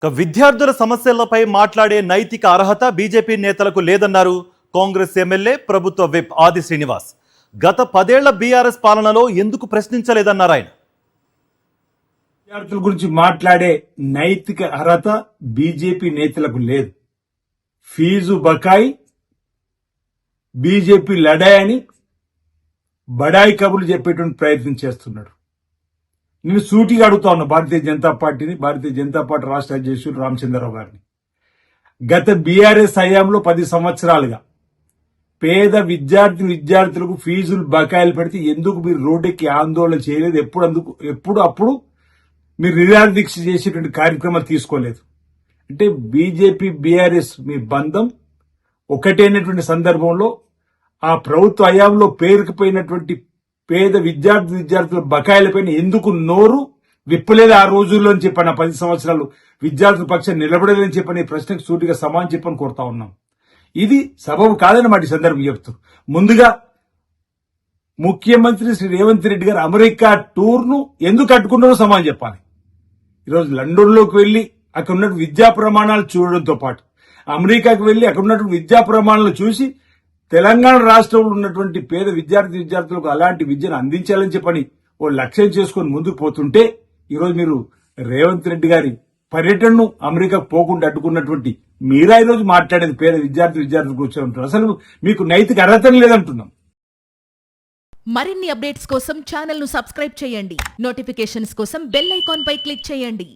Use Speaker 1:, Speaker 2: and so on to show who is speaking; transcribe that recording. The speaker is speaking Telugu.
Speaker 1: విద్యార్థుల సమస్యలపై మాట్లాడే నైతిక అర్హత బీజేపీ నేతలకు లేదన్నారు కాంగ్రెస్ ఎమ్మెల్యే ప్రభుత్వ విప్ ఆది శ్రీనివాస్. గత 10 ఏళ్ల బీఆర్ఎస్ పాలనలో ఎందుకు ప్రశ్నించలేదన్నారు ఆయన.
Speaker 2: విద్యార్థుల గురించి మాట్లాడే నైతిక అర్హత బీజేపీ నేతలకు లేదు. ఫీజు బకాయి బీజేపీ లడాయని బడాయి కబుర్లు చెప్పేటువంటి ప్రయత్నం చేస్తున్నాడు. నేను సూటిగా అడుగుతా ఉన్నా భారతీయ జనతా పార్టీ రాష్ట్ర అధ్యక్షుడు రామచంద్రరావు గారిని. గత బీఆర్ఎస్ హయాంలో 10 సంవత్సరాలుగా పేద విద్యార్థులకు ఫీజులు బకాయిలు పెడితే ఎందుకు మీరు రోడ్డెక్కి ఆందోళన చేయలేదు? అప్పుడు మీరు నిరాహార దీక్ష చేసేటువంటి కార్యక్రమాలు తీసుకోలేదు. అంటే బీజేపీ బీఆర్ఎస్ మీ బంధం ఒకటైనటువంటి సందర్భంలో ఆ ప్రభుత్వ హయాంలో పేరుకుపోయినటువంటి పేద విద్యార్థుల బకాయిలపైన ఎందుకు నోరు విప్పలేదు ఆ రోజుల్లో అని చెప్పని, 10 సంవత్సరాలు విద్యార్థుల పక్షం నిలబడలేదని చెప్పని ప్రశ్నకు సూటిగా సమాధానం చెప్పని కోరుతా ఉన్నాం. ఇది సబబు కాదన్నమాట ఈ సందర్భం చెప్తూ. ముందుగా ముఖ్యమంత్రి శ్రీ రేవంత్ రెడ్డి గారు అమెరికా టూర్ను ఎందుకు అడ్డుకున్నారో సమాధానం చెప్పాలి. ఈరోజు లండన్లోకి వెళ్లి అక్కడ ఉన్నటువంటి విద్యా ప్రమాణాలు చూడడంతో పాటు అమెరికాకు వెళ్లి అక్కడ ఉన్నటువంటి విద్యా ప్రమాణాలు చూసి తెలంగాణ రాష్ట్రంలో ఉన్నటువంటి పేద విద్యార్థులకు అలాంటి విద్యను అందించాలని చెప్పని ఓ లక్ష్యం చేసుకుని ముందుకు పోతుంటే ఈరోజు మీరు రేవంత్ రెడ్డి గారి పర్యటనను అమెరికాకు పోకుండా అడ్డుకున్నటువంటి మీరా ఈరోజు మాట్లాడేది పేద విద్యార్థులు కూర్చోంటారు. అసలు మీకు నైతిక అర్హత లేదంటున్నాం.
Speaker 3: మరిన్ని అప్డేట్స్ కోసం ఛానల్ ను సబ్స్క్రైబ్ చేయండి. నోటిఫికేషన్స్ కోసం బెల్ ఐకాన్ పై క్లిక్ చేయండి.